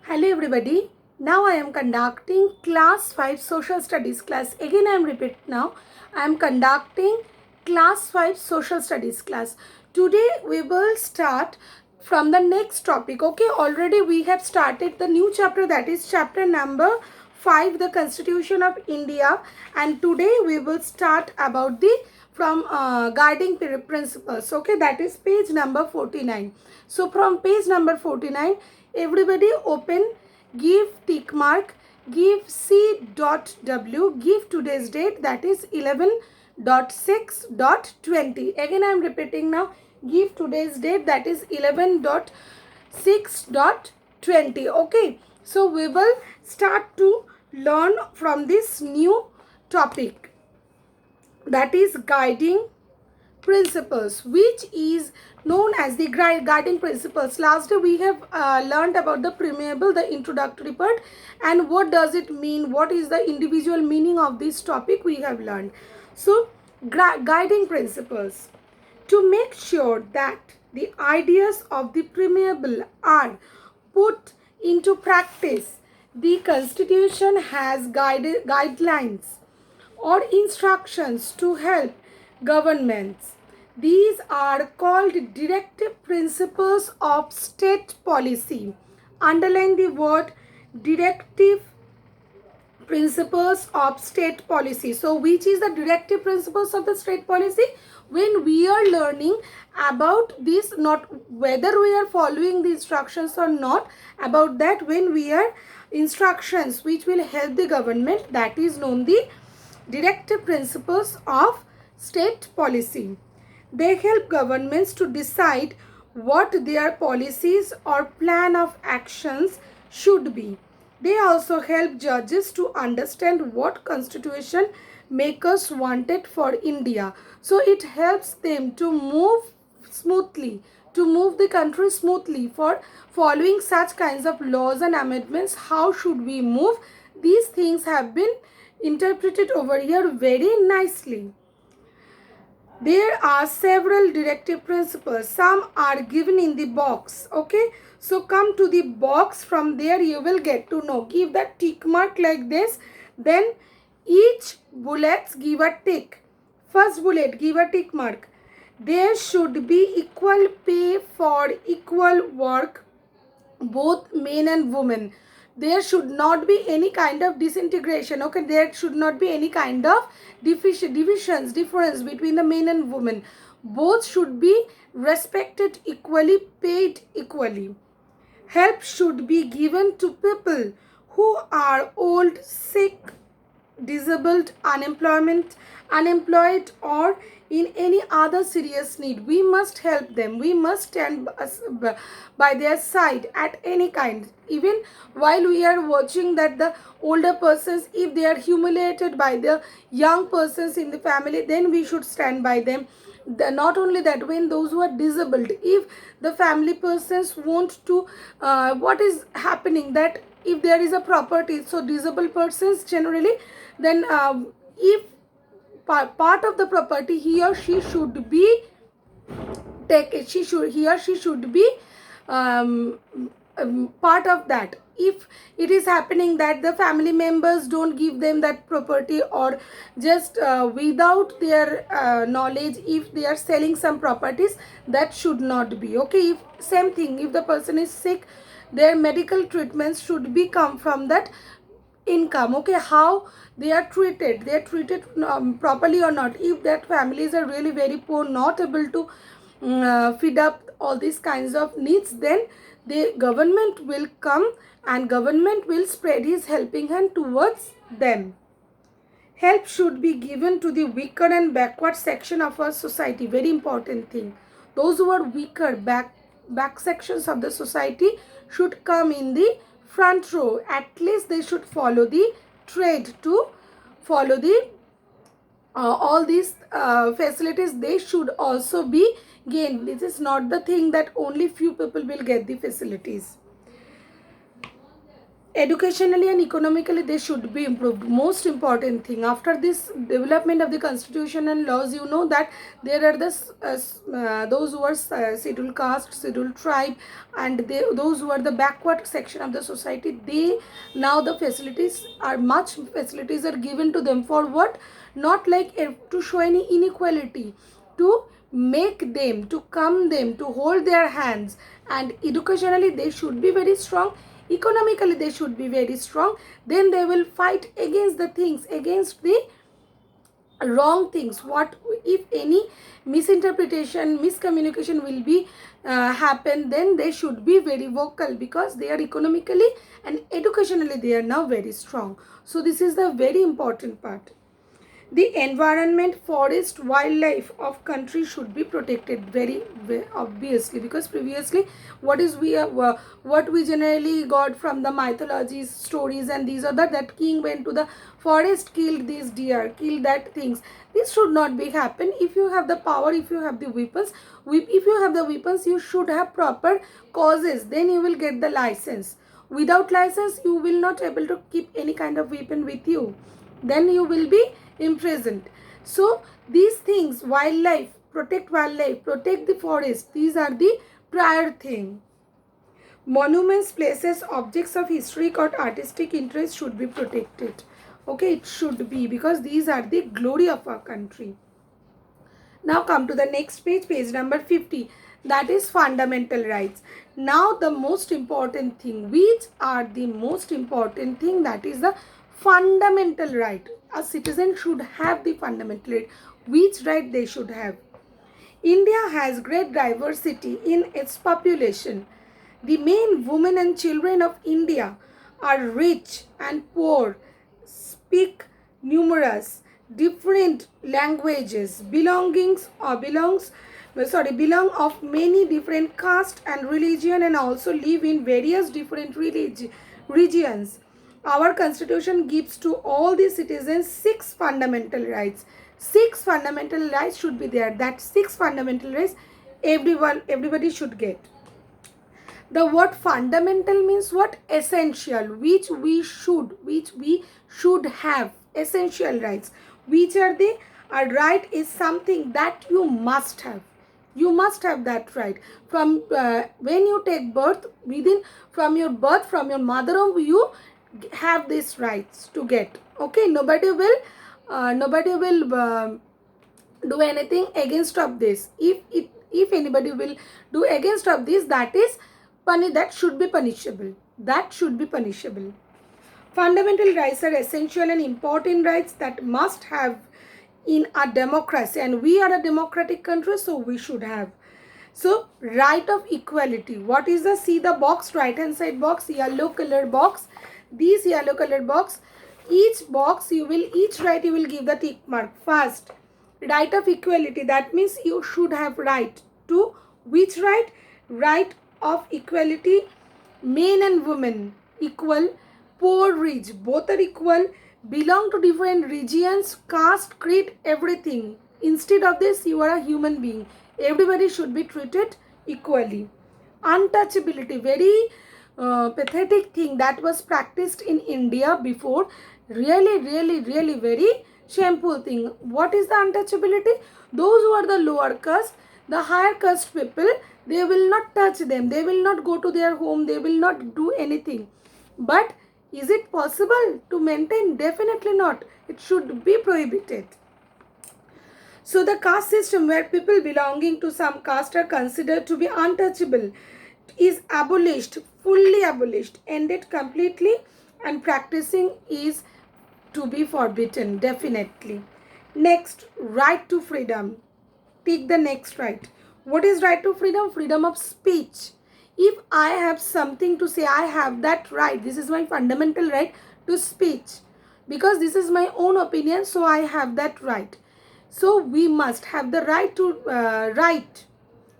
Hello everybody. Now I am conducting class 5 social studies class. Again I am repeat now. I am conducting class 5 social studies class. Today we will start from the next topic. Okay, already we have started the new chapter, that is chapter number 5, the Constitution of India, and today we will start about the from guiding principles. Okay, that is page number 49. So from page number 49, everybody open, give tick mark, give c.w, give today's date, that is 11.6.20. Again I am repeating now, give today's date, that is 11.6.20. Okay, so we will start to learn from this new topic, that is guiding principles, which is known as the guiding principles. Last day we have learned about the preamble, the introductory part, and what does it mean, what is the individual meaning of this topic we have learned. So guiding principles, to make sure that the ideas of the preamble are put into practice, the constitution has guidelines or instructions to help governments. These are called directive principles of state policy. Underline the word directive principles of state policy. So which is the directive principles of the state policy? When we are learning about this, not whether we are following the instructions or not, about that, when we are instructions which will help the government, that is known the directive principles of state policy. They help governments to decide what their policies or plan of actions should be. They also help judges to understand what constitution makers wanted for India. So it helps them to move smoothly, to move the country smoothly for following such kinds of laws and amendments. How should we move? These things have been interpreted over here very nicely. There are several directive principles. Some are given in the box. Okay, so come to the box. From there you will get to know. Give that tick mark like this. Then each bullets give a tick. First bullet, give a tick mark. There should be equal pay for equal work, both men and women. There should not be any kind of disintegration. Okay, there should not be any kind of difference between the men and women. Both should be respected equally, paid equally. Help should be given to people who are old, sick, disabled, unemployed, or in any other serious need. We must help them. We must stand by their side at any kind. Even while we are watching that the older persons, if they are humiliated by the young persons in the family, then we should stand by them. Not only that, when those who are disabled, if the family persons want to, what is happening, that if there is a property, so disabled persons generally, then if part of the property, he or she should be he or she should be um, part of that. If it is happening that the family members don't give them that property, or just without their knowledge, if they are selling some properties, that should not be. Okay, if same thing, if the person is sick, their medical treatments should be come from that income. Okay, how they are treated properly or not. If that families are really very poor, not able to feed up all these kinds of needs, then the government will come and government will spread his helping hand towards them. Help should be given to the weaker and backward section of our society. Very important thing. Those who are weaker, back sections of the society should come in the front row. At least they should follow the trade, to follow the all these facilities. They should also be gained. This is not the thing that only few people will get the facilities. Educationally and economically they should be improved. Most important thing, after this development of the constitution and laws, you know that there are those who are scheduled caste, scheduled tribe, and those who are the backward section of the society, they now the facilities are given to them. For what? Not like to show any inequality, to make them, to come them, to hold their hands. And educationally they should be very strong, economically they should be very strong. Then they will fight against the things, against the wrong things. What if any misinterpretation, miscommunication will be happen, then they should be very vocal, because they are economically and educationally they are now very strong. So this is the very important part. The environment, forest, wildlife of country should be protected very, very obviously, because previously what we generally got from the mythologies, stories, and these are that king went to the forest, killed these deer, killed that things. This should not be happen. If you have the power, if you have the weapons, if you have the weapons, you should have proper causes, then you will get the license. Without license you will not able to keep any kind of weapon with you, then you will be imprisoned. So these things, wildlife, protect the forest, these are the prior thing. Monuments, places, objects of historic or artistic interest should be protected. Okay, it should be, because these are the glory of our country. Now come to the next page, page number 50. That is fundamental rights. Now the most important thing, which are the most important thing, that is the fundamental right. A citizen should have the fundamental right. Which right they should have? India has great diversity in its population. The men, women and children of India are rich and poor, speak numerous different languages, belong of many different caste and religion, and also live in various different regions. Our constitution gives to all the citizens 6 fundamental rights. 6 fundamental rights should be there. That 6 fundamental rights everybody should get. The word fundamental means what? Essential, which we should have. Essential rights. Which are they? A right is something that you must have. You must have that right. From when you take birth, from your birth, from your mother womb, you have these rights to get. Okay, nobody will do anything against of this. If anybody will do against of this, that should be punishable. That should be punishable. Fundamental rights are essential and important rights that must have in a democracy, and we are a democratic country, so we should have. So right of equality. What is the, see the box, right hand side box, yellow color box. These yellow color box, each right you will give the tick mark. First, right of equality, that means you should have right to which right? Right of equality. Men and women equal, poor, rich, both are equal, belong to different regions, caste, creed, everything. Instead of this, you are a human being. Everybody should be treated equally. Untouchability, very pathetic thing that was practiced in India before. Really very shameful thing. What is the untouchability? Those who are the lower caste, the higher caste people, they will not touch them. They will not go to their home. They will not do anything. But is it possible to maintain? Definitely not. It should be prohibited. So the caste system, where people belonging to some caste are considered to be untouchable, is abolished, fully abolished, ended completely, and practicing is to be forbidden, definitely. Next, right to freedom. Take the next right. What is right to freedom? Freedom of speech. If I have something to say, I have that right. This is my fundamental right to speech. Because this is my own opinion, so I have that right. So we must have the right to write.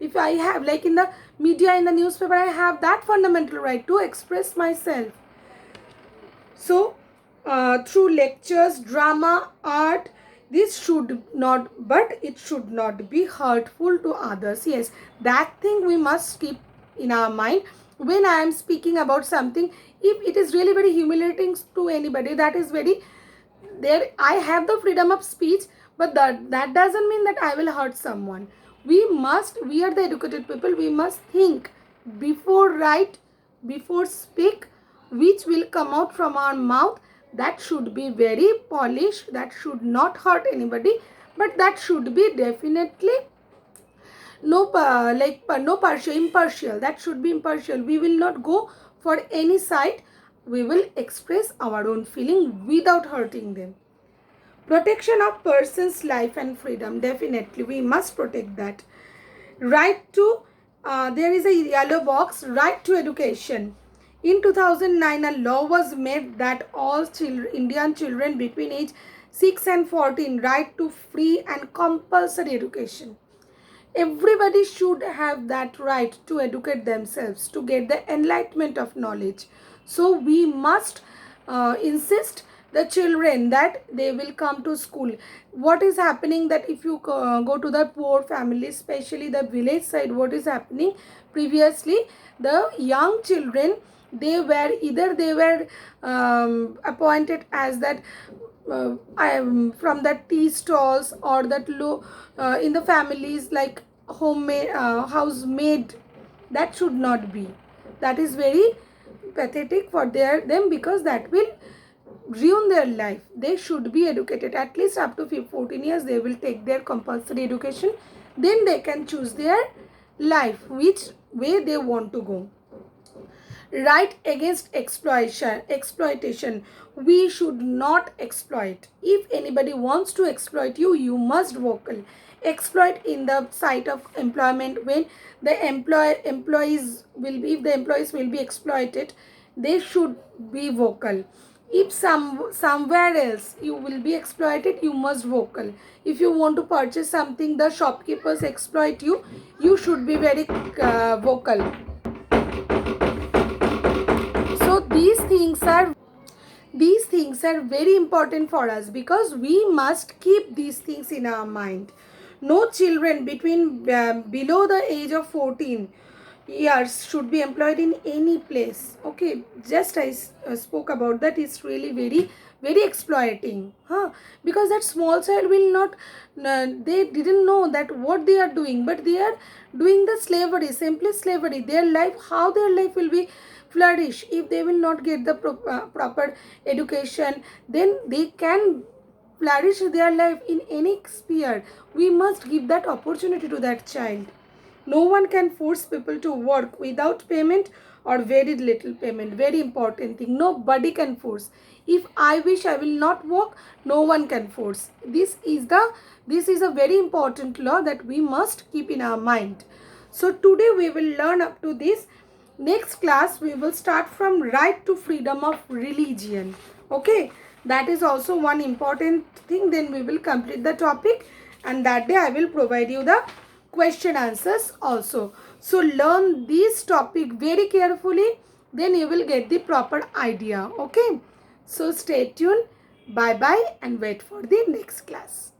If I have, like in the media, in the newspaper, I have that fundamental right to express myself. So through lectures, drama, art, this should not, but it should not be hurtful to others. Yes, that thing we must keep in our mind. when I am speaking about something, if it is really very humiliating to anybody, that is very, there I have the freedom of speech, but that doesn't mean that I will hurt someone. We are the educated people, we must think before write, before speak, which will come out from our mouth. That should be very polished, that should not hurt anybody, but that should be definitely no partial, impartial. That should be impartial. We will not go for any side. We will express our own feeling without hurting them. Protection of person's life and freedom, definitely we must protect that. Right to there is a yellow box, right to education. In 2009, a law was made that all Indian children between age 6 and 14 right to free and compulsory education. Everybody should have that right to educate themselves, to get the enlightenment of knowledge. So we must insist the children that they will come to school. What is happening that if you go to the poor families, especially the village side, what is happening previously, the young children, they were either they were appointed as that from the tea stalls, or that low in the families like homemade housemaid. That should not be. That is very pathetic for them, because that will ruin their life. They should be educated at least up to 14 years. They will take their compulsory education, then they can choose their life, which way they want to go. Right against exploitation. We should not exploit. If anybody wants to exploit you, you must vocal. Exploit in the site of employment, when the employees will be, if the employees will be exploited, they should be vocal. If somewhere else you will be exploited, you must vocal. If you want to purchase something, the shopkeepers exploit you, you should be very vocal. So these things are very important for us, because we must keep these things in our mind. No children between below the age of 14 years should be employed in any place. Okay, just I spoke about that. It's really very exploiting, because that small child will not they didn't know that what they are doing, but they are doing the slavery, simply slavery. Their life, how their life will be flourish if they will not get the proper education, then they can flourish their life in any sphere. We must give that opportunity to that child. No one can force people to work without payment or very little payment. Very important thing. Nobody can force. If I wish I will not work, no one can force. This is a very important law that we must keep in our mind. So today we will learn up to this. Next class we will start from right to freedom of religion. Okay, that is also one important thing. Then we will complete the topic, and that day I will provide you the question answers also. So learn this topic very carefully, then you will get the proper idea. Okay, so stay tuned. Bye bye, and wait for the next class.